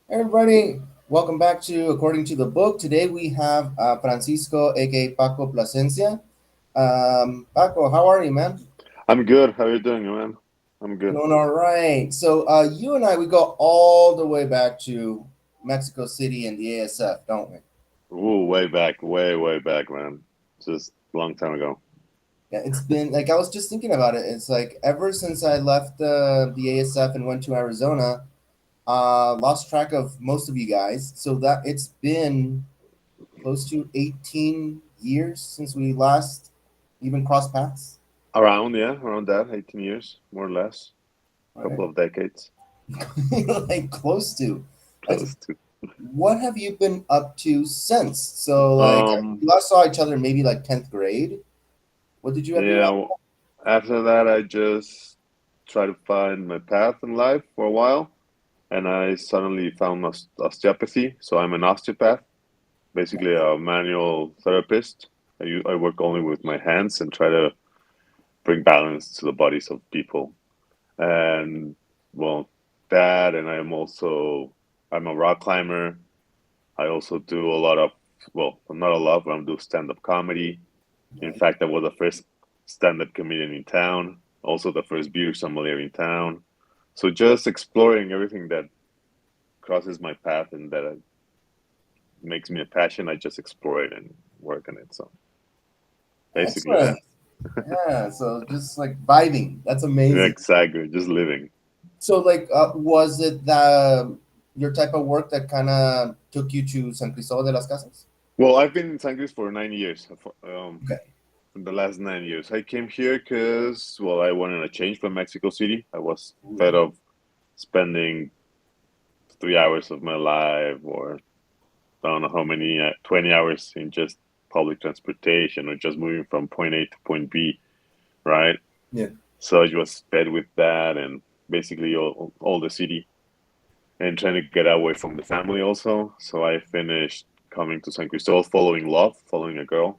Everybody, welcome back to According to the Book. Today we have Francisco, aka Paco Plasencia. Paco, how are you, man? I'm good. How you doing, man? I'm good. Doing all right. So, you and I, we go all the way back to Mexico City and the ASF, don't we? Ooh, way back, way back, man. Just a long time ago. Yeah, it's been like I was just thinking about it. It's like ever since I left the ASF and went to Arizona, lost track of most of you guys. So that it's been close to 18 years since we last even crossed paths, Around that, 18 years, more or less. right? Couple of decades, Like close to. That's close to. what have you been up to since? So like Um, we last saw each other maybe like 10th grade. What did you do yeah. after After that, I just tried to find my path in life for a while, and I suddenly found osteopathy. So I'm an osteopath, that? basically a manual therapist. I work only with my hands and try to bring balance to the bodies of people. And well, that, and I'm a rock climber. I also do a lot of, well, not a lot, but I'm do stand-up comedy. In Right. fact, I was the first stand-up comedian in town, also the first beer sommelier in town. So just exploring everything that crosses my path and that makes me a passion, I just explore it and work on it. So basically Excellent. that. Yeah, so just like vibing. That's amazing. Exactly, just living. So like was it the your type of work that kind of took you to San Cristóbal de las Casas? Well, I've been in San Luis for 9 years. Okay. In the last 9 years. I came here because, well, I wanted a change from Mexico City. I was Ooh, fed of spending 3 hours of my life, or I don't know how many, 20 hours in just public transportation, or just moving from point A to point B, right? yeah. So I was fed with that and basically all the city and trying to get away from the family also. So I finished coming to San Cristobal following love, following a girl,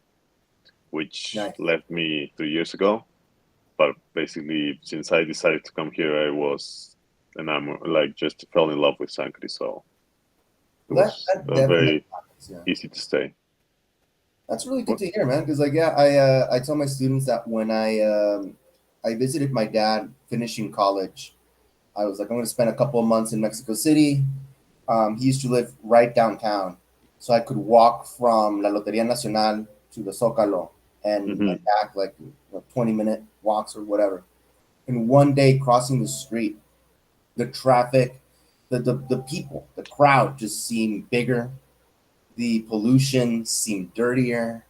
which Nice. left me 3 years ago. But basically, since I decided to come here, I was and I'm like just fell in love with Sanctuary, so it That was that definitely very happens. Yeah. easy to stay. That's really good What? to hear, man. Because like, yeah, I tell my students that when I visited my dad finishing college, I was like, I'm going to spend a couple of months in Mexico City. He used to live right downtown, so I could walk from La Loteria Nacional to the Zócalo Hmm. and back like 20-minute walks or whatever. And one day crossing the street, the traffic, the people, the crowd just seemed bigger. The pollution seemed dirtier.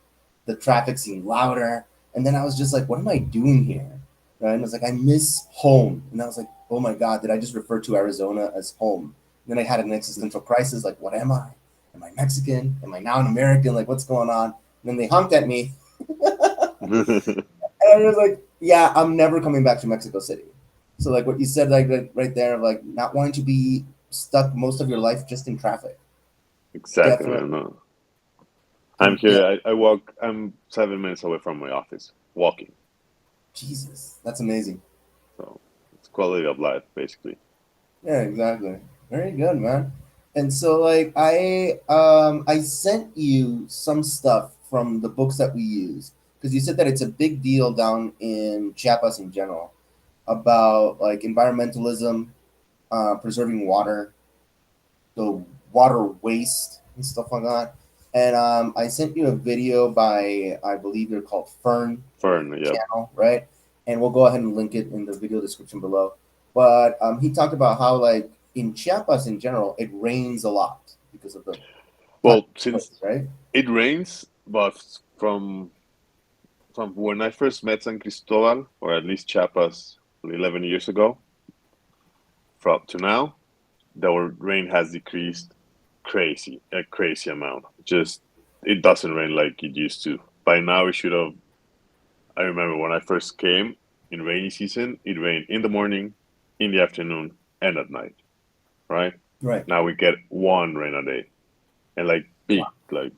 The traffic seemed louder. And then I was just like, what am I doing here? Right? And I was like, I miss home. And I was like, oh my God, did I just refer to Arizona as home? And then I had an existential crisis like, what am I? Am I Mexican? Am I now an American? Like, what's going on? And then they honked at me. And I was like, yeah, I'm never coming back to Mexico City. So, like, what you said, like, right there, like, not wanting to be stuck most of your life just in traffic. Exactly, Definitely. man. No. I'm And yeah, here. I walk. I'm 7 minutes away from my office, walking. Jesus, that's amazing. So it's quality of life, basically. Yeah, exactly. Very good, man. And so like I sent you some stuff from the books that we use because you said that it's a big deal down in Chiapas in general about like environmentalism, preserving water, the water waste and stuff like that. And I sent you a video by I believe they're called Fern, the Fern. Yep. channel, right? And we'll go ahead and link it in the video description below. But he talked about how like in Chiapas in general, it rains a lot because of the type Well, of place, since right? it rains, but from when I first met San Cristobal, or at least Chiapas, 11 years ago, from to now, the rain has decreased a crazy amount. Just it doesn't rain like it used to. By now, it should have. I remember when I first came in rainy season, it rained in the morning, in the afternoon, and at night. Right Right. now, we get one rain a day, and like big, like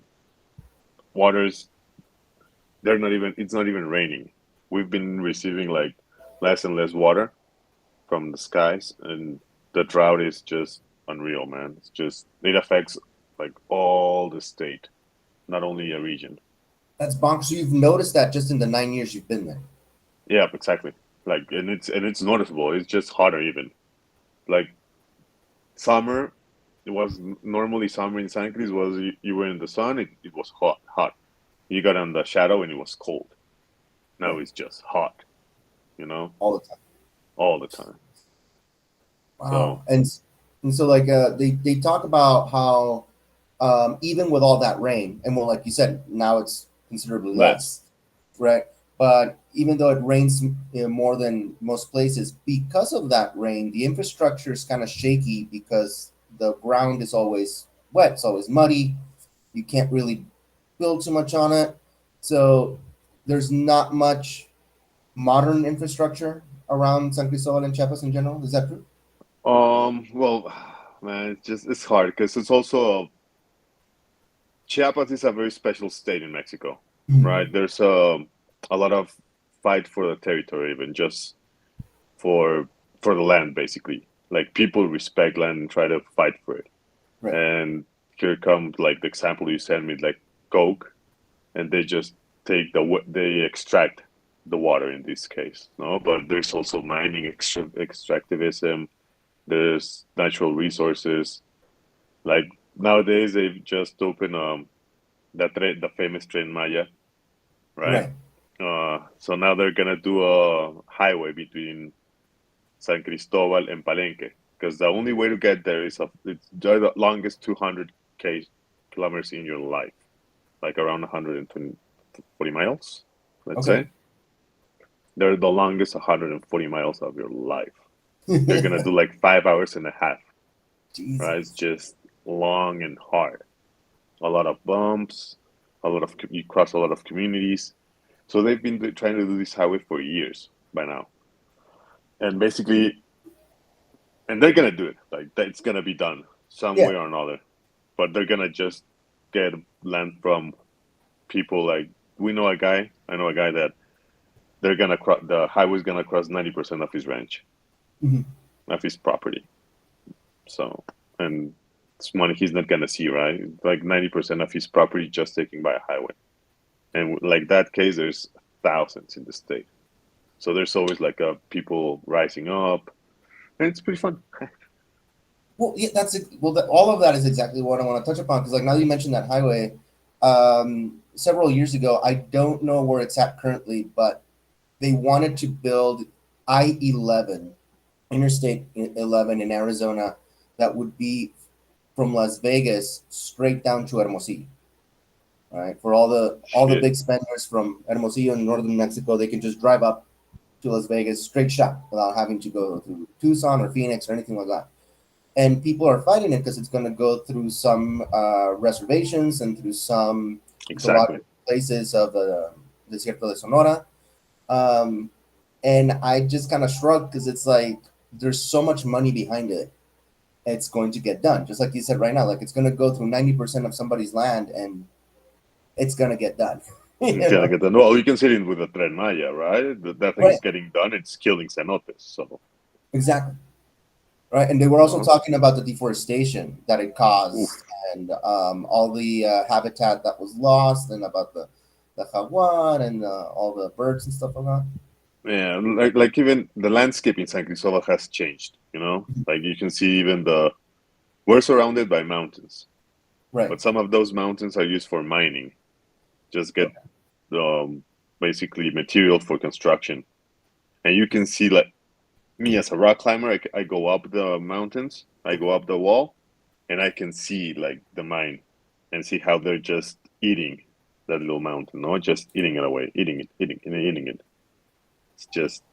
waters. They're not even. It's not even raining. We've been receiving like less and less water from the skies, and the drought is just unreal, man. It's just it affects like all the state, not only a region. That's bonkers. So you've noticed that just in the 9 years you've been there. Yeah, exactly. Like, and it's noticeable. It's just hotter even. Like summer, it was normally summer in San Cris was you were in the sun, it was hot. You got in the shadow and it was cold. Now Right. it's just hot, you know, All the time. all the time. So Wow. And so like they talk about how even with all that rain, and well, like you said, now it's considerably less. less, right? But even though it rains more than most places, because of that rain, the infrastructure is kind of shaky because the ground is always wet, it's always muddy. You can't really build too much on it, so there's not much modern infrastructure around San Cristobal and Chiapas in general. Is that true? Well, man, it's hard because it's also Chiapas is a very special state in Mexico, Mhm. right? There's a lot of fight for the territory, even just for for the land, basically. Like people respect land and try to fight for it. Right. And here comes like the example you sent me, like Coke, and they just they extract the water in this case, no? But there's also mining extractivism. There's natural resources. Like nowadays, they've just opened the famous train Maya, right? Right. So now they're gonna do a highway between San Cristobal and Palenque because the only way to get there it's the longest 200 kilometers in your life, like around 140 miles, let's Okay. say. They're the longest 140 miles of your life. You're gonna do like 5 hours and a half, right? It's Jesus. just long and hard. A lot of bumps, you cross a lot of communities. So they've been trying to do this highway for years by now, and basically, and they're gonna do it. Like it's gonna be done some Yeah. way or another. But they're gonna just get land from people. Like I know a guy that they're gonna the highway's gonna cross 90% of his ranch, Mhm. of his property. So, and it's money he's not gonna see, right? Like 90% of his property just taken by a highway. And like that case, there's thousands in the state. So there's always like people rising up, and it's pretty fun. Well, yeah, that's it. Well, all of that is exactly what I want to touch upon because, like, now that you mentioned that highway, several years ago, I don't know where it's at currently, but they wanted to build I-11, Interstate 11 in Arizona, that would be from Las Vegas straight down to Hermosillo. Right, for all the Shit, big spenders from Hermosillo in northern Mexico, they can just drive up to Las Vegas straight shot without having to go through Tucson or Phoenix or anything like that. And people are fighting it because it's going to go through some reservations and through some exactly. ecological places of the Desierto de Sonora. Um, and I just kind of shrug because it's like there's so much money behind it. It's going to get done, just like you said right now. Like it's going to go through 90% of somebody's land, and it's going to get done. you You can know, get the well, you can see it with the Tren Maya, right? That thing right? is getting done. It's killing cenotes. So, Exactly. Right, and they were also uh talking about the deforestation that it caused oof, and all the habitat that was lost and about the jaguar and all the birds and stuff like that. yeah, like even the landscape in San Cristobal has changed. Like you can see even we're surrounded by mountains, Right. but some of those mountains are used for mining. Just get Okay. um, basically material for construction, and you can see like me as a rock climber, I go up the mountains, I go up the wall, and I can see like the mine and see how they're just eating that little mountain, no, just eating it away, eating it. It's just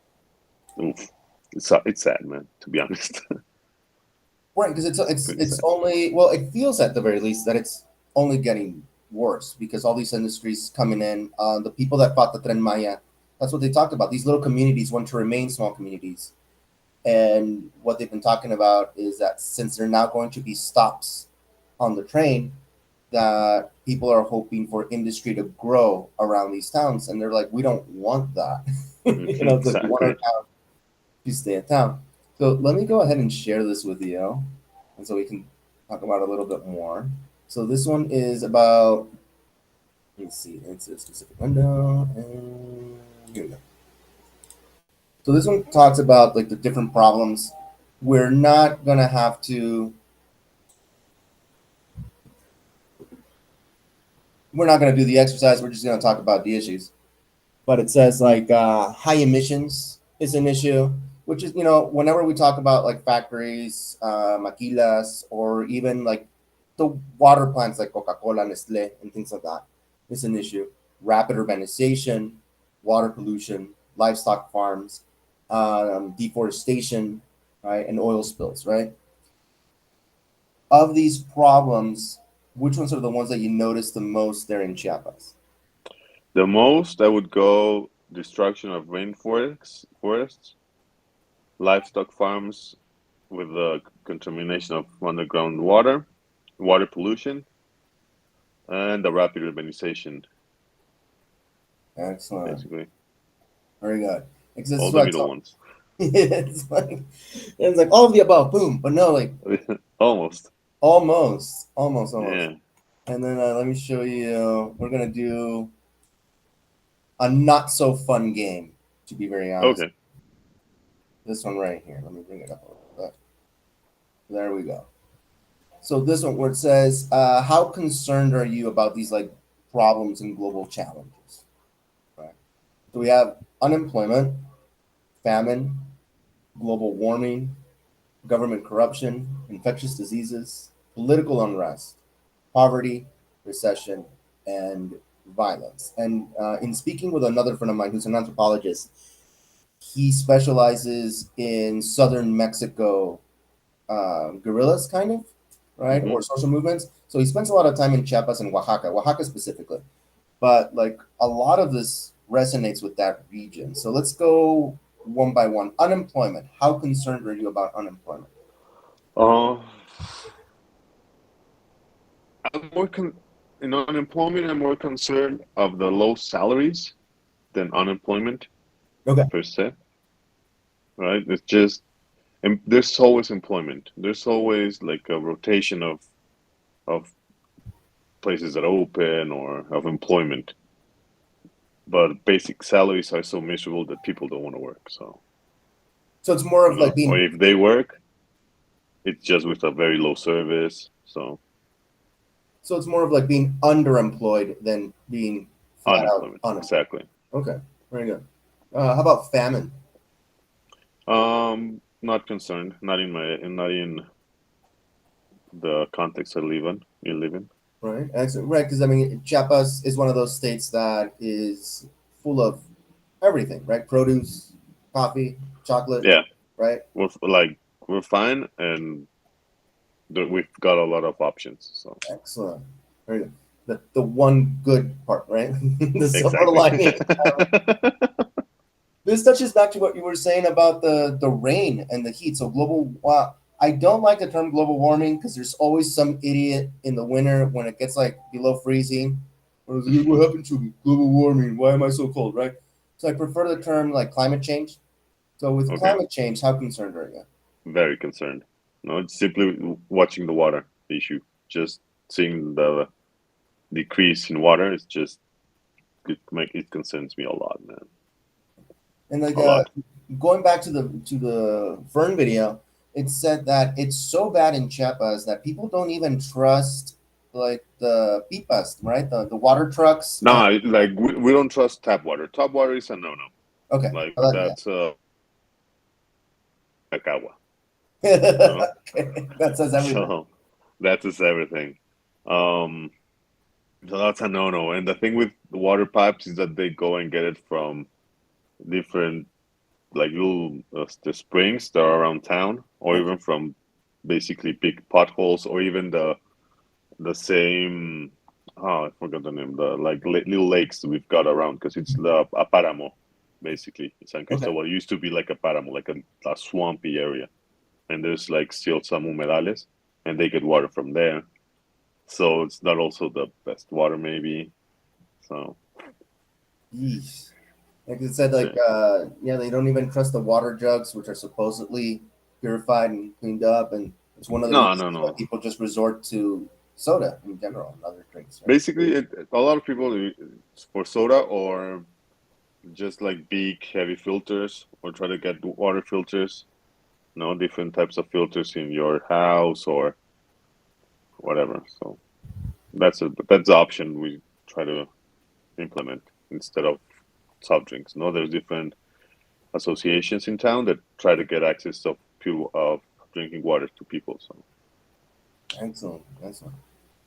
oof. It's sad, man. To be honest, Right, because it's pretty it's sad. only well, it feels at the very least that it's only getting worse because all these industries coming in. The people that fought the Tren Maya, that's what they talked about. These little communities want to remain small communities, and what they've been talking about is that since they're now going to be stops on the train, that people are hoping for industry to grow around these towns, and they're like, we don't want that. It's like we want our Exactly. town to stay a town. So let me go ahead and share this with you. and so we can talk about it a little bit more. So this one is about. Let me see. It's a specific window, and here we go. So this one talks about like the different problems. We're not gonna have to. We're not gonna do the exercise. We're just gonna talk about the issues. But it says like high emissions is an issue, which is whenever we talk about like factories, maquilas, or even like the water plants like Coca-Cola, Nestle, and things like that, is an issue. Rapid urbanization, water pollution, livestock farms, deforestation, right, and oil spills, right? Of these problems, which ones are the ones that you notice the most there in Chiapas? The most I would go destruction of forests, livestock farms with the contamination of underground water, water pollution, and the rapid urbanization, Excellent. basically. Very good. Because this All is the what I middle talk. ones. It's like all of the above, boom. But no, like Almost. almost. Yeah. And then let me show you. We're gonna do a not so fun game. To be very honest, Okay. this one right here. Let me bring it up a little bit. There we go. So this one where it says, "How concerned are you about these like problems and global challenges?" Right. So we have unemployment, famine, global warming, government corruption, infectious diseases, political unrest, poverty, recession, and violence. And in speaking with another friend of mine who's an anthropologist, he specializes in southern Mexico guerrillas, kind of, right, Mm-hmm. or social movements. So he spends a lot of time in Chiapas and Oaxaca specifically. But like a lot of this resonates with that region. So let's go one by one. Unemployment. How concerned are you about unemployment? Uh, I'm more in unemployment. I'm more concerned of the low salaries than unemployment Okay. per se. Right? It's just and there's always employment. There's always like a rotation of places that open or of employment. But basic salaries are so miserable that people don't want to work. So, So it's more of like or being if they work, it's just with a very low service. So, So it's more of like being underemployed than being flat out unemployment. unemployed. Exactly. Okay, very good. How about famine? Not concerned. Not in the context you live in. Right, excellent. Right, because I mean, Chiapas is one of those states that is full of everything, right? Produce, coffee, chocolate, Yeah, right? we're fine, and we've got a lot of options. So, Excellent. Very good. The one good part, right? The silver exactly. lining. This touches back to what you were saying about the rain and the heat. So global. I don't like the term global warming because there's always some idiot in the winter when it gets like below freezing. Or it's like, what happened to me? Global warming. Why am I so cold? Right. So I prefer the term like climate change. So with Okay, climate change, how concerned are you? very concerned. No, it's simply watching the water issue. Just seeing the decrease in water is just it concerns me a lot, man. And like A lot. going back to the Fern video, it said that it's so bad in Chiapas that people don't even trust like the pipas, right? The water trucks. No, like we don't trust tap water. Tap water is a no-no. Okay, Like yeah. that's agua. No, Okay, that says everything. so that is everything. Um, so that's a no-no. And the thing with the water pipes is that they go and get it from different like little the springs that are around town, or Okay, even from basically big potholes, or even the same. Oh, I forgot the name. The like little lakes that we've got around because it's the a páramo, basically. San okay. Cristobal it used to be like a páramo, like a swampy area, and there's like still some humedales, and they get water from there. So it's not also the best water, maybe. So Yeesh. Like it said, so like yeah, they don't even trust the water jugs, which are supposedly purified and cleaned up, and It's one of the No, reasons no, why no. people just resort to soda in general and other drinks, right? Basically, a lot of people for soda or just like big heavy filters or try to get water filters. No, different types of filters in your house or whatever. So that's the option we try to implement instead of soft drinks. No, there's different associations in town that try to get access of pure of drinking water to people. So Excellent, excellent.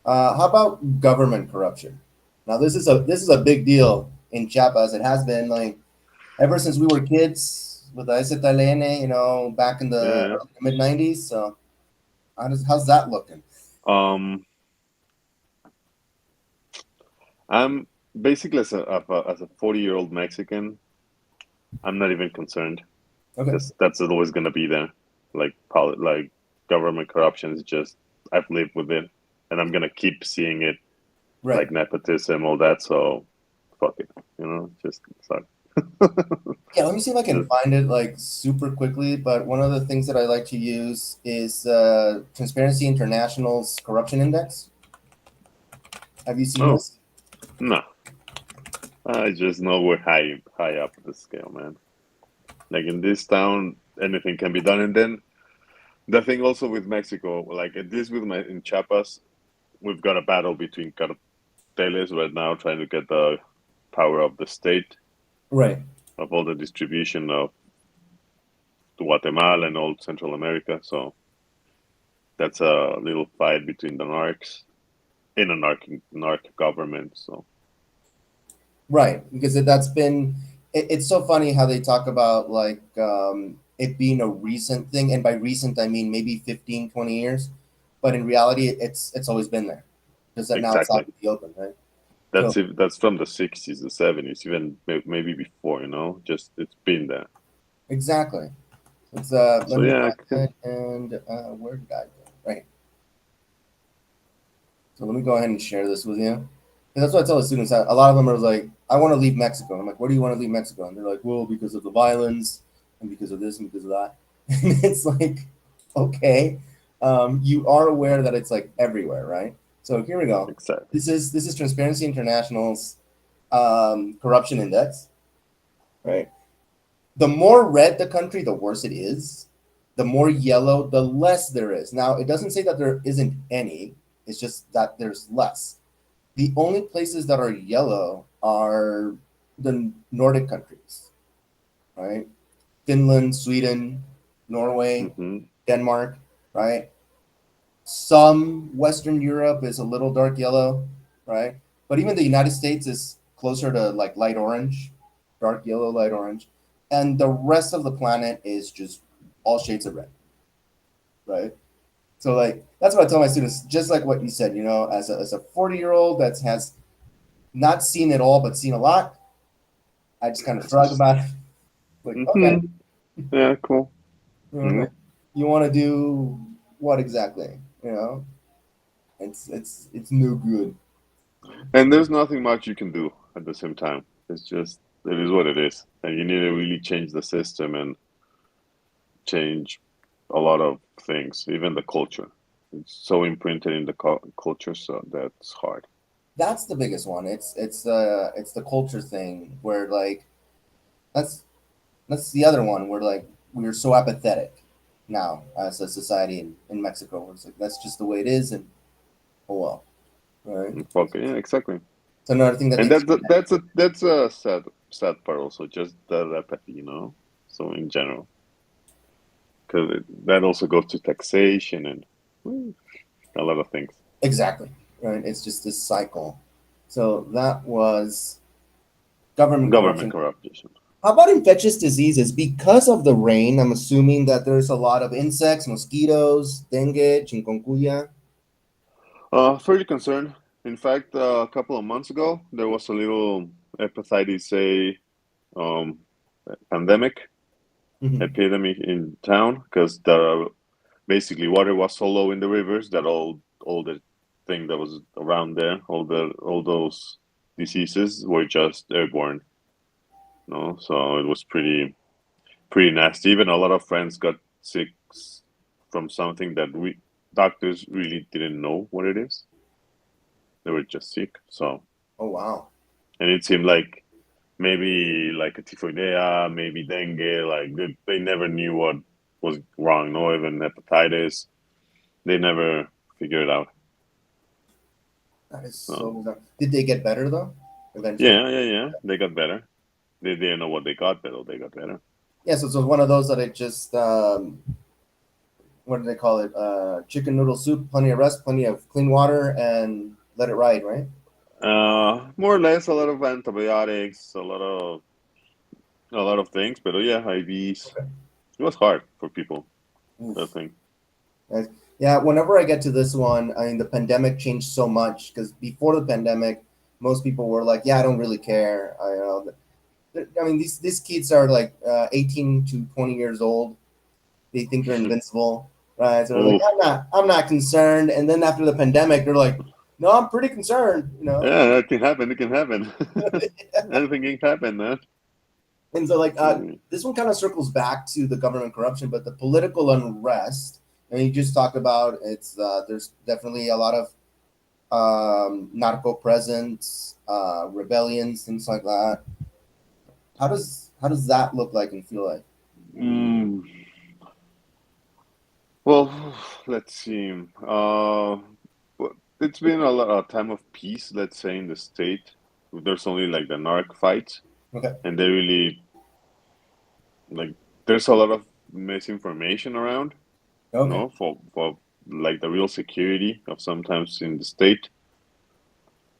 How about government corruption? Now, this is a big deal in Chiapas. It has been like ever since we were kids with the STLN, back in the yeah, mid '90s. So, how's that looking? yeah. I'm basically as a 40-year-old Mexican, I'm not even concerned Okay, because that's always gonna be there. Like government corruption is just I've lived with it, and I'm gonna keep seeing it, right. like nepotism, all that. So fuck it, just suck. Yeah, let me see if I can Just, find it like super quickly. But one of the things that I like to use is Transparency International's corruption index. Have you seen oh this? no, I just know we're high up the scale, man. Like in this town, anything can be done, and then the thing also with Mexico, like at least with my in Chiapas, we've got a battle between carteles right now trying to get the power of the state Right. of all the distribution of Guatemala and all Central America. So that's a little fight between the narcs in a narc government. So Right, because it's so funny how they talk about like it being a recent thing, and by recent I mean maybe 15, 20 years, but in reality it's always been there, because that now it's out exactly, in the open, right? So that's from the 60s, the 70s, even maybe before. Just it's been there. exactly. It's let So me yeah, go ahead and where did I go? Right. So let me go ahead and share this with you. And that's what I tell the students. A lot of them are like, I want to leave Mexico. And I'm like, where do you want to leave Mexico? And they're like, well, because of the violence and because of this and because of that. And it's like, okay, you are aware that it's like everywhere, right? So here we go. exactly. This is Transparency International's corruption index, right? The more red the country, the worse it is. The more yellow, the less there is. Now, it doesn't say that there isn't any. It's just that there's less. The only places that are yellow are the Nordic countries, right? Finland, Sweden, Norway, Hmm. Denmark, right? Some Western Europe is a little dark yellow, right? But even the United States is closer to like light orange, dark yellow, light orange. And the rest of the planet is just all shades of red, right? So like that's what I tell my students, just like what you said, as a 40-year-old that has not seen it all but seen a lot, I just kind of It's shrug just about it. Like, okay, hmm yeah, cool. Hmm. okay. You want to do what exactly? It's no good. And there's nothing much you can do at the same time. It's just it is what it is, and you need to really change the system and change a lot of things, even the culture. It's so imprinted in the culture, so that's hard. That's the biggest one. It's the culture thing where like that's that's the other one where like we're so apathetic now as a society in Mexico. Where it's like that's just the way it is, and oh well, right? Fuck yeah, exactly. It's another thing that they And keep. that's a sad part also, just the apathy, So in general, because that also goes to taxation and a lot of things. Exactly. Right. It's just this cycle. So that was government Government corruption. corruption. How about infectious diseases? Because of the rain, I'm assuming that there's a lot of insects, mosquitoes, dengue, chikungunya. Fairly concerned. In fact, a couple of months ago, there was a little hepatitis A um, pandemic Hmm. epidemic in town because the basically water was so low in the rivers that all the thing that was around there, all those diseases were just airborne. So it was pretty nasty. Even a lot of friends got sick from something that we doctors really didn't know what it is. They were just sick. So, Oh wow. and it seemed like maybe like a typhoidea, maybe dengue. Like they never knew what was wrong. No, even hepatitis. They never figured it out. That is so So bizarre. Did they get better though? Eventually. yeah. They got better. They didn't know what they got, but they got better. Yeah. So it's one of those that it just what do they call it? Chicken noodle soup, plenty of rest, plenty of clean water, and let it ride, right? More or less, a lot of antibiotics, a lot of things, but yeah, IVs. Okay. It was hard for people. That Oof. thing. Nice. Yeah, whenever I get to this one, I mean, the pandemic changed so much because before the pandemic, most people were like, "Yeah, I don't really care." I mean, these kids are like 18 to 20 years old. They think they're invincible, right? So they're like, Oof. I'm not concerned." And then after the pandemic, they're like, "No, I'm pretty concerned," you know. Yeah, that can happen. It can happen. Anything can happen, man. And so, like, Mm. this one kind of circles back to the government corruption, but the political unrest. And you just talked about it's there's definitely a lot of narco presence, rebellions, things like that. How does that look like and feel like? Mm. Well, let's see. Well, it's been a time of peace, let's say, in the state. There's only like the narc fights, Okay. and they really like. There's a lot of misinformation around, Okay. for like the real security of sometimes in the state.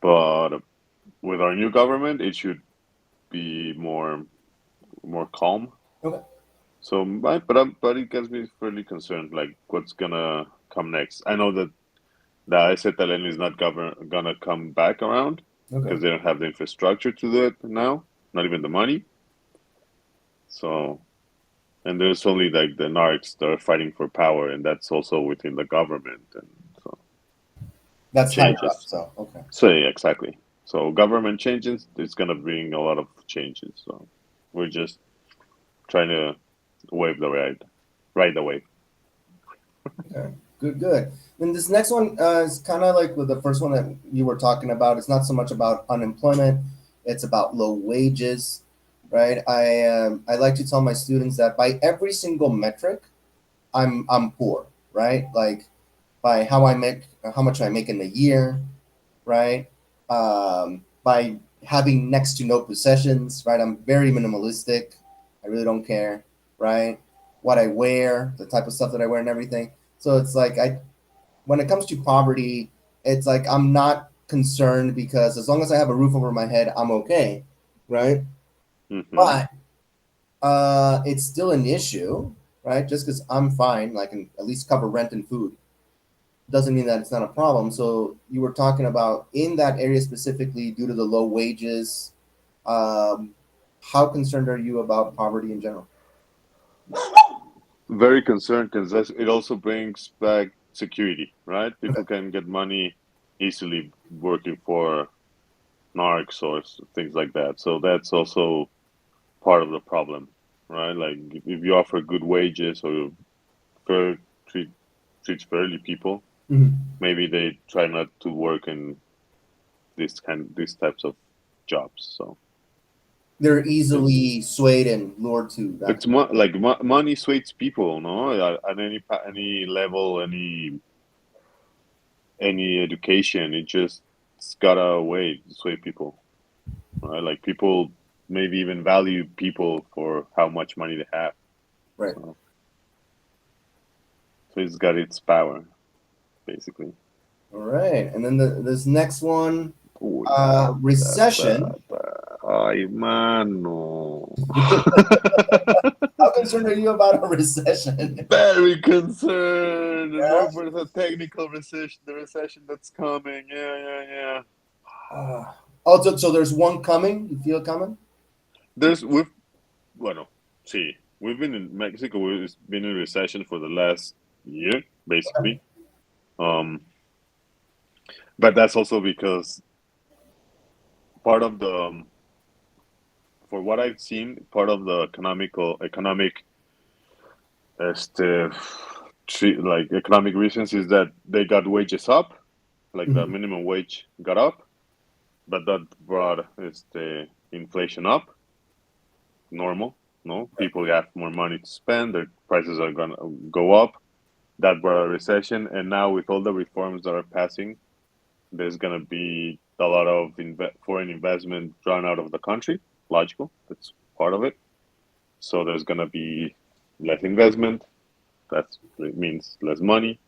But with our new government, it should be more calm. Okay. So, but it gets me fairly concerned, like what's gonna come next. I know that the acetylene is not gonna come back around Okay. because they don't have the infrastructure to do it now, not even the money. So, and there's only like the narcs that are fighting for power, and that's also within the government, and so That's higher up. changes. So okay. So yeah, exactly. So government changes, it's gonna bring a lot of changes. So we're just trying to wave the ride the wave. Okay. Good. Good. And this next one is kind of like with the first one that you were talking about. It's not so much about unemployment; it's about low wages, right? I like to tell my students that by every single metric, I'm poor, right? Like by how much I make in a year, right? By having next to no possessions, right? I'm very minimalistic. I really don't care, right? What I wear, the type of stuff that I wear, and everything. So it's like when it comes to poverty, it's like I'm not concerned because as long as I have a roof over my head, I'm okay, right? Hmm. But it's still an issue, right? Just because I'm fine, I can at least cover rent and food doesn't mean that it's not a problem. So you were talking about in that area specifically due to the low wages. Um, how concerned are you about poverty in general? Very concerned because it also brings back security, right? Okay. People can get money easily working for narcs or things like that. So that's also part of the problem, right? Like if you offer good wages or fair treat treats fairly people, Mhm. maybe they try not to work in these types of jobs. So They're it's easily swayed and lured to that. like money sways people, no? At any level, any education, it just it's got a way to sway people, right? Like people maybe even value people for how much money they have. Right. So it's got its power, basically. All right. And then this next one, Uy, recession. ay, mano. How concerned are you about a recession? Very concerned. Yeah. Remember the technical recession, the recession that's coming. Yeah. So there's one coming. You feel it coming? We've, bueno, see, we've been in Mexico, we've been in recession for the last year, Okay. basically. Um, but that's also because part of the, for what I've seen, part of the economic este, like economic reasons is that they got wages up, like the Mhm. minimum wage got up, but that brought is the inflation up. Normal, no, people have more money to spend. Their prices are gonna go up. That brought a recession, and now with all the reforms that are passing, there's gonna be a lot of foreign investment drawn out of the country. Logical, that's part of it. So there's gonna be less investment. That means less money.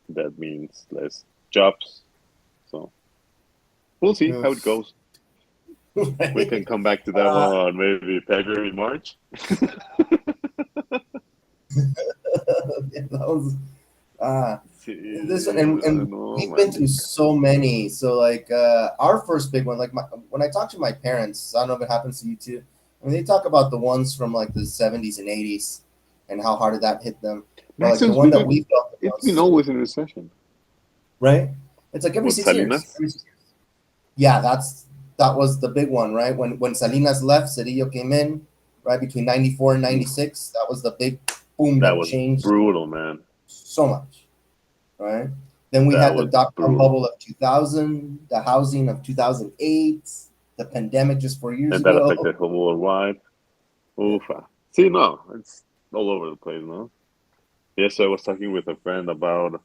That means less jobs. So we'll see how it Oof. goes. We can Right? come back to that Uh, one on maybe February, March. that was uh, See, this one, I and don't know, we've been man. through so many. So like our first big one, like when I talk to my parents, I don't know if it happens to you too. I mean, they talk about the ones from like the 70s and 80s and how hard that hit them. But like the Mexico's one been that like, we felt the it's been most, always in recession. right? It's like every What 6 years. Salinas? Every 6 years. Yeah, that was the big one, right? When Salinas left, Cedillo came in, right between 94 and Oof, 96. That was the big boom that that was changed brutal, man. so much, right? Then we That had the was dot-com brutal, bubble of 2000, the housing of 2008, the pandemic just 4 years and that ago. affected whole worldwide. Yeah. Oof. See, no, it's all over the place, no. Yes, I was talking with a friend about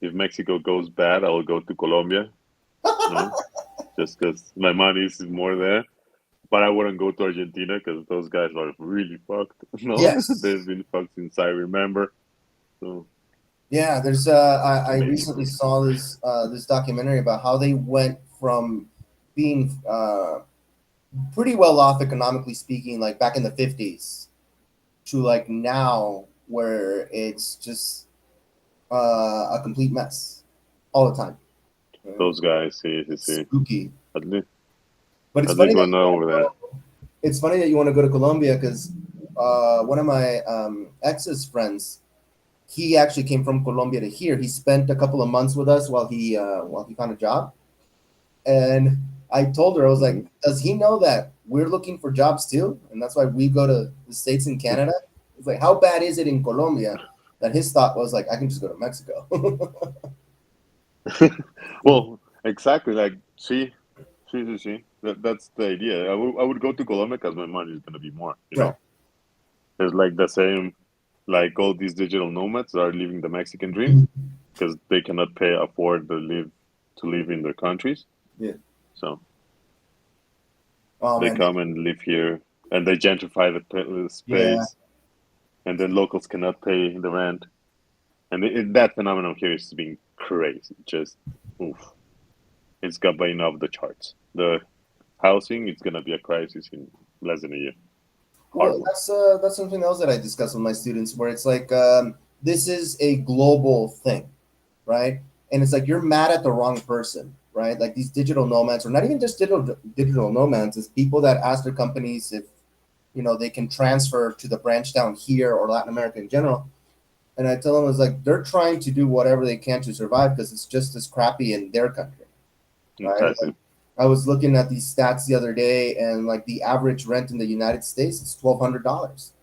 if Mexico goes bad, I'll go to Colombia. No, just because my money is more there. But I wouldn't go to Argentina because those guys are really fucked. No, they've Yes. been fucked since I remember. So Yeah, there's I amazing. recently saw this documentary about how they went from being pretty well off economically speaking, like back in the 50s, to like now where it's just a complete mess all the time. Right? Those guys, see. Spooky. At least, But it's at funny least that we're you not want to over there. go. It's funny that you want to go to Colombia because one of my ex's friends, he actually came from Colombia to here. He spent a couple of months with us while he found a job, and I told her I was Hmm. like, "Does he know that we're looking for jobs too, and that's why we go to the states and Canada?" It's like, how bad is it in Colombia? That his thought was like, I can just go to Mexico. Well, exactly. Like, see. That's the idea. I would go to Colombia because my money is gonna be more. Right. It's like the same, like all these digital nomads are living the Mexican dream Mhm. because they cannot pay afford to live in their countries. Yeah. So Oh they man. come and live here, and they gentrify the Yeah. space, and then locals cannot pay the rent. And that phenomenon here is being crazy. Just oof, it's going off the charts. The housing is gonna be a crisis in less than a year. Hard Well, one. that's something else that I discuss with my students, where it's like this is a global thing, right? And it's like you're mad at the wrong person, right? Like these digital nomads, or not even just digital nomads, it's people that ask their companies if they can transfer to the branch down here or Latin America in general. And I tell them it's like they're trying to do whatever they can to survive because it's just as crappy in their country, right? Exactly. Like I was looking at these stats the other day, and like the average rent in the United States is $1,200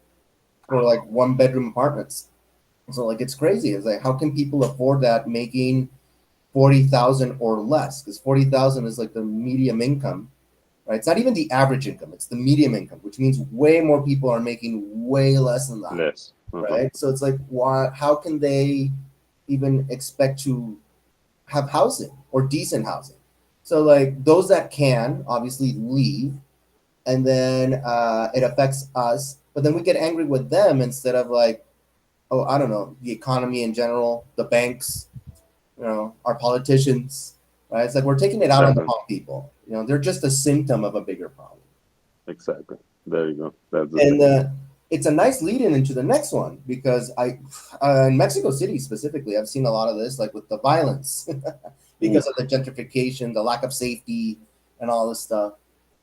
for like one bedroom apartments. So like it's crazy. It's like how can people afford that making 40,000 or less? Because 40,000 is like the medium income, right? It's not even the average income; it's the medium income, which means way more people are making way less than that, Less. right? So it's like why? How can they even expect to have housing or decent housing? So like those that can obviously leave, and then it affects us. But then we get angry with them instead of like, oh, I don't know, the economy in general, the banks, our politicians. Right? It's like we're taking it out on the Definitely. wrong people. They're just a symptom of a bigger problem. Exactly. There you go. That's the And thing. it's a nice lead in into the next one because in Mexico City specifically, I've seen a lot of this, like with the violence because of Oof. the gentrification, the lack of safety, and all this stuff.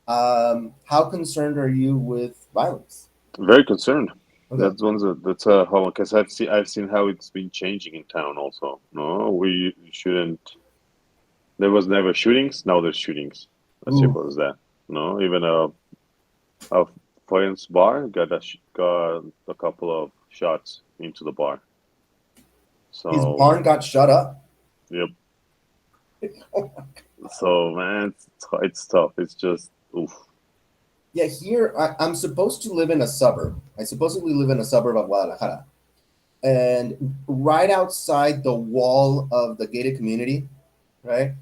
How concerned are you with violence? Very concerned. Okay. That's how because I've seen how it's been changing in town also. No, we shouldn't. There was never shootings. Now there's shootings. As Ooh. simple as that. No, even a friend's bar got a couple of shots into the bar. His So, barn got shut up. yep. Oh, So, man, it's tough. It's just, oof. yeah, here I'm supposed to live in a suburb. I supposedly live in a suburb of Guadalajara. And right outside the wall of the gated community, right,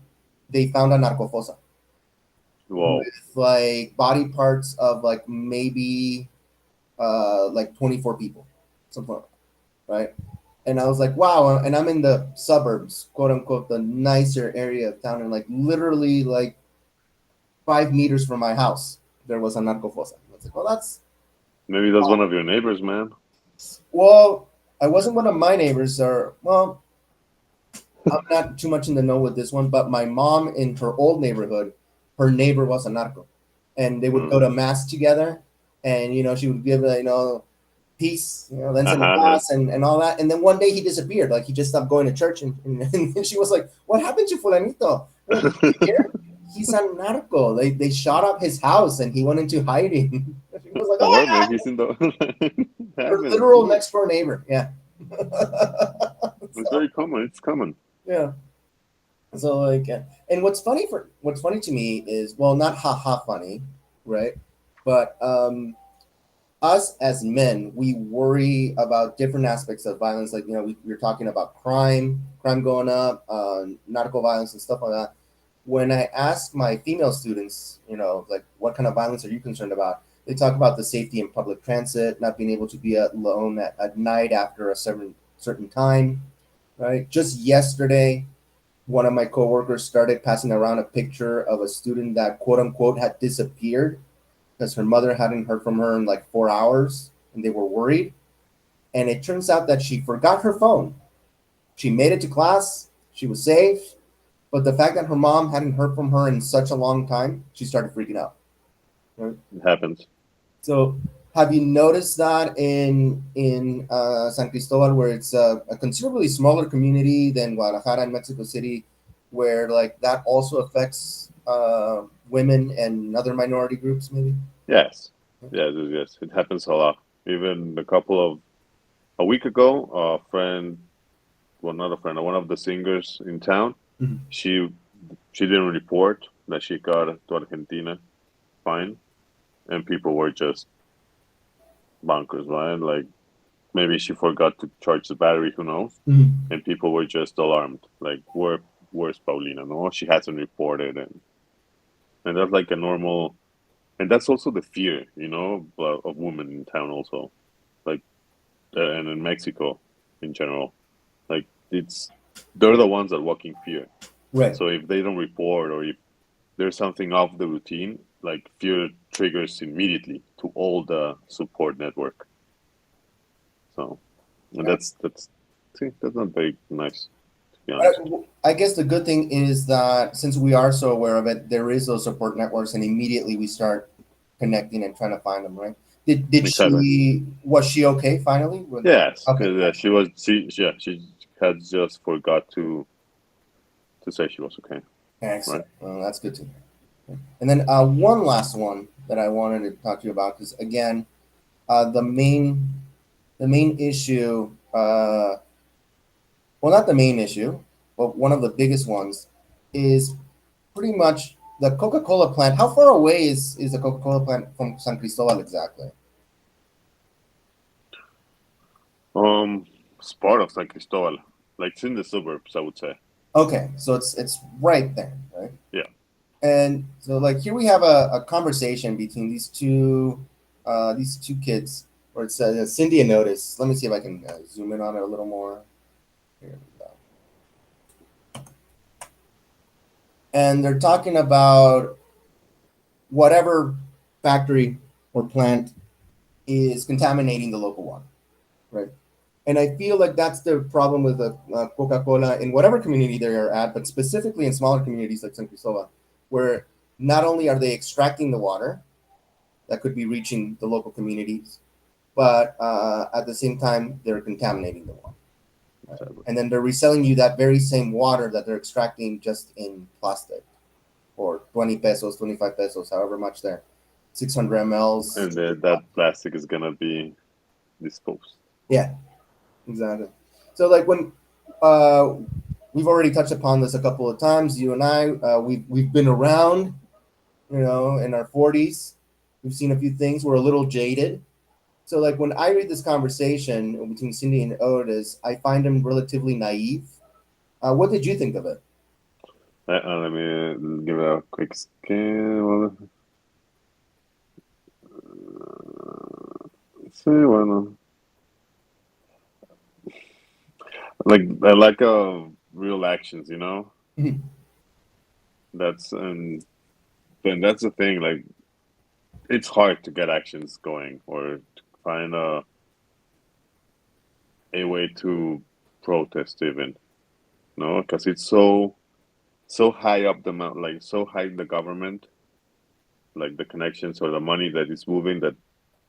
they found a narcofosa Whoa. with like body parts of like maybe like 24 people, something like that, right? And I was like, wow. And I'm in the suburbs, quote unquote, the nicer area of town, and like literally like 5 meters from my house, there was a narcofosa. I was like, well, that's Maybe that's one odd. of your neighbors, man. Well, I wasn't one of my neighbors, or well, I'm not too much in the know with this one, but my mom in her old neighborhood, her neighbor was a narco, and they would go Mm. to mass together, and she would give peace, then send Uh-huh. mass and all that, and then one day he disappeared, like he just stopped going to church, and she was like, "What happened to Fulanito?" I'm like, "Did you hear? He's a narco. They shot up his house, and he went into hiding." She was like, "Oh my Or god!" maybe he's in the. Her Happens. literal Look, next door neighbor. Yeah. it's So, very common. It's common. yeah. So like, and what's funny to me is, well, not haha funny, right? But us as men, we worry about different aspects of violence. Like we're talking about crime going up, narco violence and stuff like that. When I ask my female students, like what kind of violence are you concerned about? They talk about the safety in public transit, not being able to be alone at night after a certain time, right? Just yesterday, one of my coworkers started passing around a picture of a student that quote unquote had disappeared because her mother hadn't heard from her in like 4 hours and they were worried. And it turns out that she forgot her phone. She made it to class, she was safe, but the fact that her mom hadn't heard from her in such a long time, she started freaking out. Right? It happens. So, have you noticed that in San Cristobal, where it's a considerably smaller community than Guadalajara and Mexico City, where like that also affects women and other minority groups, maybe? Yes. Yes, yes, yes. It happens a lot. Even a week ago, a friend, well, not a friend, one of the singers in town, Mhm. she she didn't report that she got to Argentina fine, and people were just bonkers, right? Like maybe she forgot to charge the battery, who knows? Mhm. And people were just alarmed, like where's Paulina? No, she hasn't reported, and that's like a normal, and that's also the fear, of women in town also, like and in Mexico in general, like they're the ones that walk in fear. Right. So if they don't report or if there's something off the routine, like fear triggers immediately to all the support network. So, and Yeah. that's not very nice, to be honest. I guess the good thing is that since we are so aware of it, there is those support networks, and immediately we start connecting and trying to find them. Right? Did Exactly. she was she okay finally? Yes, Okay, because she had just forgot to say she was okay, right? excellent. Well, that's good to hear. And then one last one that I wanted to talk to you about, because again, the main issue, well, not the main issue, but one of the biggest ones is pretty much the Coca-Cola plant. How far away is the Coca-Cola plant from San Cristobal exactly? Um, it's part of San Cristobal, like it's in the suburbs, I would say. Okay, so it's right there, right? Yeah. And so like here we have a conversation between these two kids, where it says Cindy and Otis. Let me see if I can zoom in on it a little more. Here we go. And they're talking about whatever factory or plant is contaminating the local water, right? And I feel like that's the problem with the Coca-Cola in whatever community they are at, but specifically in smaller communities like San Cristobal, where not only are they extracting the water that could be reaching the local communities, but at the same time they're contaminating the water, right? Exactly. And then they're reselling you that very same water that they're extracting just in plastic for 20 pesos, 25 pesos, however much they're 600 mls. And that plastic is gonna be disposed. Yeah, exactly. So like uh, we've already touched upon this a couple of times. You and I, we've been around, in our 40s. We've seen a few things. We're a little jaded. So, like, when I read this conversation between Cindy and Otis, I find him relatively naive. What did you think of it? Let me give it a quick scan. Sí, bueno. Like I like real actions, you know. Mhm. That's and that's the thing. Like it's hard to get actions going or to find a way to protest even, no, because it's so high up the mountain, like so high in the government, like the connections or the money that is moving that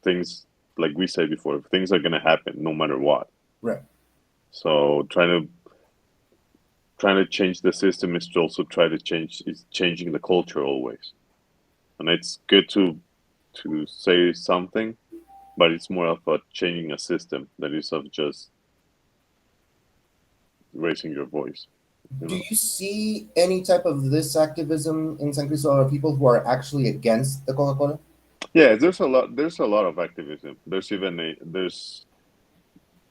things, like we said before, things are gonna happen no matter what. Right. So trying to change the system is to also try to change is changing the culture always. And it's good to say something, but it's more of a changing a system that is of just raising your voice. You Do know. you see any type of this activism in San Cristobal? People who are actually against the Coca Cola? Yeah, there's a lot. There's a lot of activism. There's even there's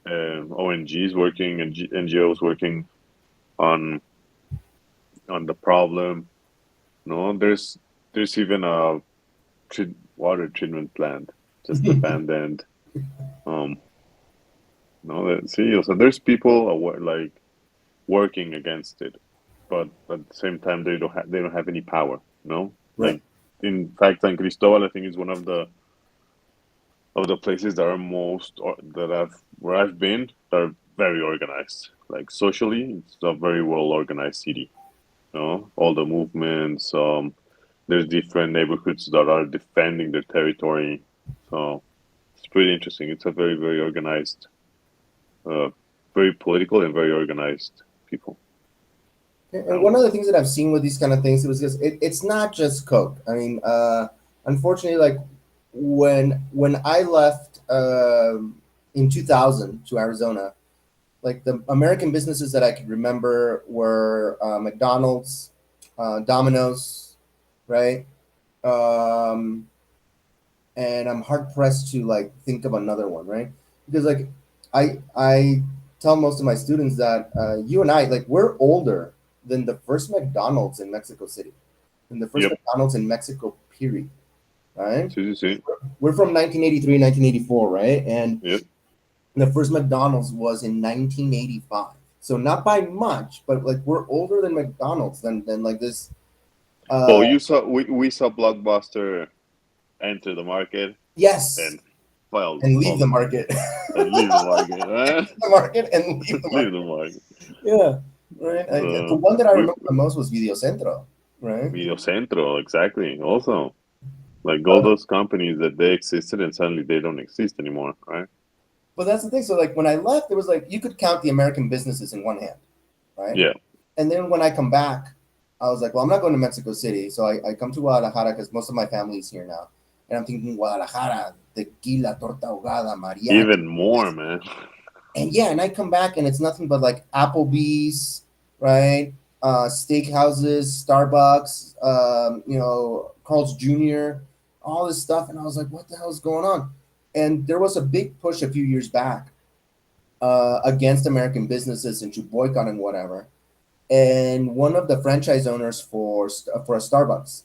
ONGs working and NGOs working on the problem. No, there's even a water treatment plant just abandoned. Um, no, see, so there's people like working against it, but at the same time they don't have any power. No, Right. like in fact, San Cristobal I think is one of the places that are most or that I've where I've been that are very organized. Like socially, it's a very well organized city. You know, all the movements. There's different neighborhoods that are defending their territory. So it's pretty interesting. It's a very organized, uh, very political and very organized people. And Um, one of the things that I've seen with these kind of things, it was just it's not just Coke. I mean, unfortunately, like when I left in 2000 to Arizona, like the American businesses that I could remember were McDonald's, Domino's, right? Um, and I'm hard pressed to like think of another one, right? Because like I tell most of my students that you and I like we're older than the first McDonald's in Mexico City, than the first yep. McDonald's in Mexico, period, right? See, see, see. We're from 1983, 1984, right? And Yep. the first McDonald's was in 1985. So not by much, but like we're older than McDonald's than like this. Well, Uh, we saw Blockbuster enter the market yes, and fall and leave fall the market, and leave the market. the market and leave the Leave market. the market. Yeah, right. The one that I We remember the most was Video Centro, right? Video Centro, exactly. Also, like all those companies that they existed and suddenly they don't exist anymore, right? But that's the thing. So like when I left, it was like you could count the American businesses in one hand, right? Yeah. And then when I come back, I was like, well, I'm not going to Mexico City, so I come to Guadalajara because most of my family's here now, and I'm thinking Guadalajara, tequila, torta ahogada, mariachi, Even more, man. and yeah, and I come back and it's nothing but like Applebee's, right? Steakhouses, Starbucks, Carl's Jr., all this stuff, and I was like, what the hell is going on? And there was a big push a few years back against American businesses and to boycott and whatever. And one of the franchise owners for a Starbucks,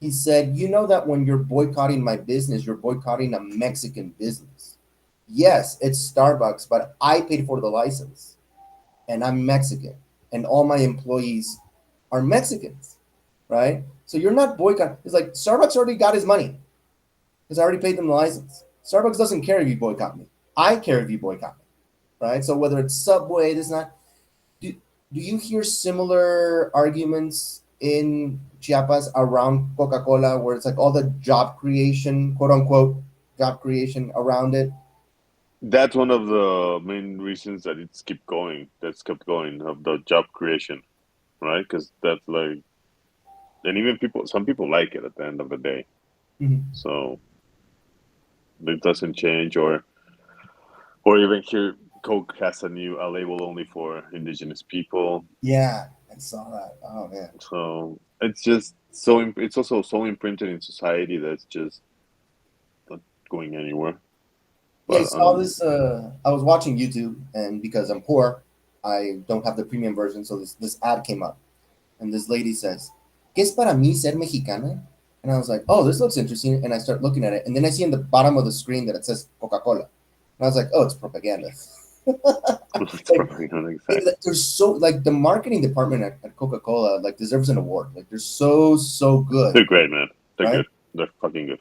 he said, "You know that when you're boycotting my business, you're boycotting a Mexican business. Yes, it's Starbucks, but I paid for the license, and I'm Mexican, and all my employees are Mexicans, right? So you're not boycotting. It's like Starbucks already got his money because I already paid them the license. Starbucks doesn't care if you boycott me. I care if you boycott me, right? So whether it's Subway, this not do, do you hear similar arguments in Chiapas around Coca-Cola where it's like all the job creation, quote unquote, job creation around it? That's one of the main reasons that it's keep going. That's kept going of the job creation, right? Because that's like, and even some people like it at the end of the day. Mhm. So it doesn't change, or even here. Coke has a label only for indigenous people. Yeah, I saw that. Oh man. So it's just so it's also so imprinted in society that's just not going anywhere. Yeah, I But saw this. I was watching YouTube, and because I'm poor, I don't have the premium version. So this ad came up, and this lady says, "¿Qué es para mí ser mexicana?" And I was like, "Oh, this looks interesting." And I start looking at it, and then I see in the bottom of the screen that it says Coca-Cola, and I was like, "Oh, it's propaganda." it's Like, probably not exact. there's so like the marketing department at Coca-Cola like deserves an award. Like they're so good, They're great, man. They're right? good. They're fucking good.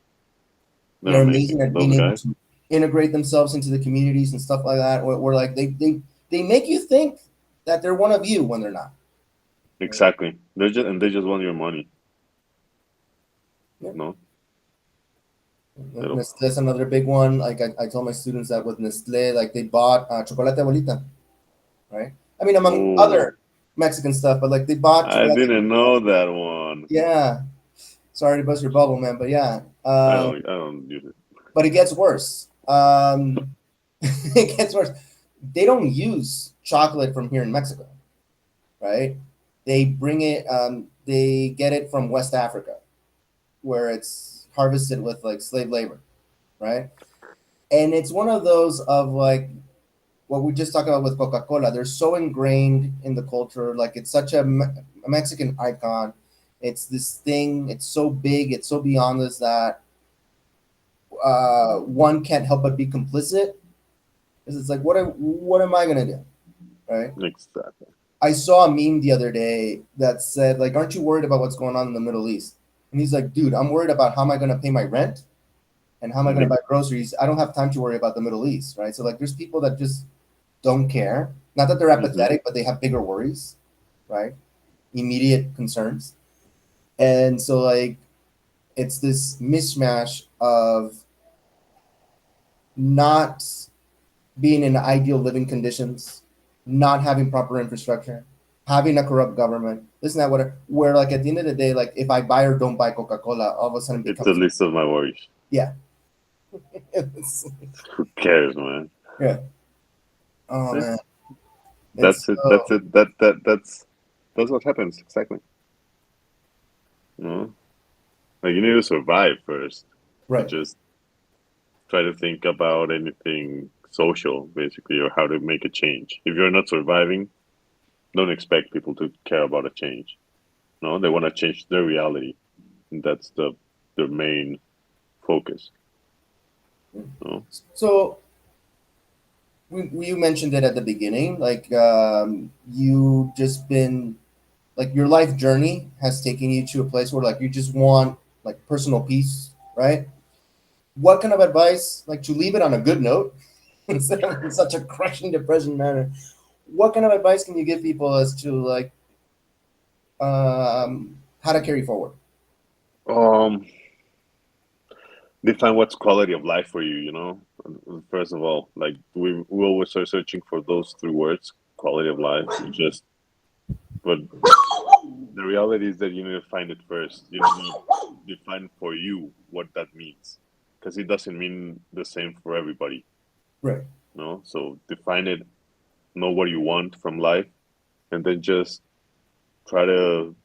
They're They're amazing amazing. at being Those able guys. to integrate themselves into the communities and stuff like that. Where like they make you think that they're one of you when they're not. Right? Exactly. They just want your money. Yeah. No, they don't. Nestle's another big one. Like I told my students that with Nestle, like they bought chocolate abuelita, right? I mean, among Oh, other Mexican stuff, but like they bought I chocolate. didn't know that one. Yeah, sorry to bust your bubble, man, but yeah. I don't use it. But it gets worse. It gets worse. They don't use chocolate from here in Mexico, right? They bring it. They get it from West Africa, where it's harvested with like slave labor, right? And it's one of those of like what we just talked about with Coca Cola. They're so ingrained in the culture. Like it's such a Mexican icon. It's this thing. It's so big. It's so beyond us that one can't help but be complicit. Because it's like, what am I gonna do, right? Exactly. I saw a meme the other day that said, like, aren't you worried about what's going on in the Middle East? And he's like, dude, I'm worried about how am I gonna pay my rent and how am I gonna Mhm. buy groceries. I don't have time to worry about the Middle East, right? So like, there's people that just don't care. Not that they're Mhm. apathetic, but they have bigger worries, right? Immediate concerns. And so like it's this mishmash of not being in ideal living conditions, not having proper infrastructure, having a corrupt government, this and that, whatever. Where like at the end of the day, like if I buy or don't buy Coca Cola, all of a sudden It's the becomes least of my worries. yeah, Who cares, man? yeah. Oh Yeah, man, it's that's it. That's so it. That's what happens. Exactly. You know, like you need to survive first to right. just try to think about anything social, basically, or how to make a change. If you're not surviving, don't expect people to care about a change. No, they want to change their reality, and that's their main focus. No, So you mentioned it at the beginning, like you just been like your life journey has taken you to a place where like you just want like personal peace, right? What kind of advice, like to leave it on a good note instead of in such a crushing depression manner? What kind of advice can you give people as to like how to carry forward? um, define what's quality of life for you. First of all, like we always are searching for those three words: quality of life. But the reality is that you need to find it first. You need to define for you what that means, because it doesn't mean the same for everybody. Right. No, so define it, know what you want from life, and then just try to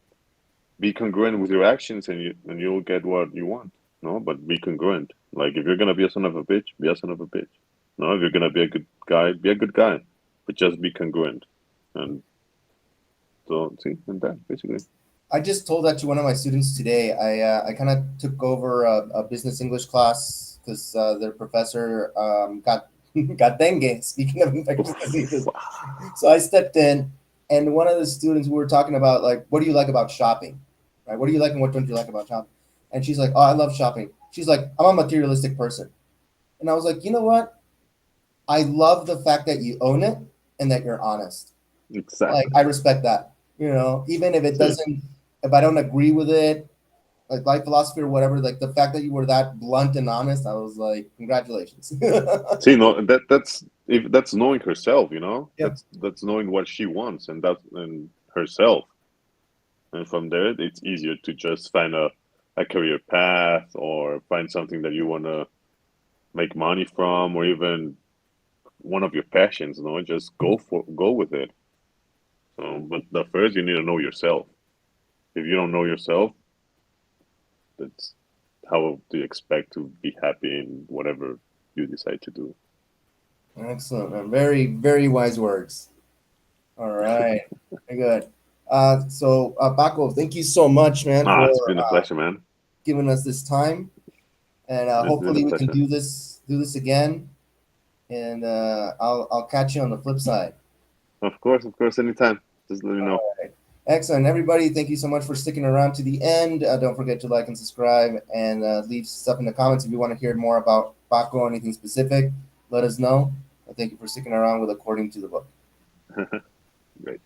be congruent with your actions, and you'll get what you want. No, but be congruent. Like if you're gonna be a son of a bitch, be a son of a bitch. No, if you're gonna be a good guy, be a good guy, but just be congruent. And so see, and that basically. I just told that to one of my students today. I kind of took over a business English class because their professor got got dengue. Speaking of infectious diseases, Oof. so I stepped in, and one of the students we were talking about like, what do you like about shopping, right? What do you like and what don't you like about shopping? And she's like, oh, I love shopping. She's like, I'm a materialistic person, and I was like, you know what? I love the fact that you own it and that you're honest. Like Exactly. I respect that. Even if it See, doesn't, if I don't agree with it, like life philosophy or whatever, like the fact that you were that blunt and honest, I was like, congratulations. no, that's if that's knowing herself, Yeah. that's knowing what she wants, and herself, and from there, it's easier to just find a career path or find something that you want to make money from, or even one of your passions, just go with it. So, but the first you need to know yourself. If you don't know yourself, that's how do you expect to be happy in whatever you decide to do? Excellent, man. Very, very wise words. All right. Very good. Paco, thank you so much, man, Ah, for it's been a pleasure, man. giving us this time. And It's been a hopefully we can pleasure. do this again. And I'll catch you on the flip side. Of course, anytime. Just let me know. Excellent, everybody. Thank you so much for sticking around to the end. Don't forget to like and subscribe, and leave stuff in the comments if you want to hear more about Paco or anything specific. Let us know. Thank you for sticking around with According to the Book. Great.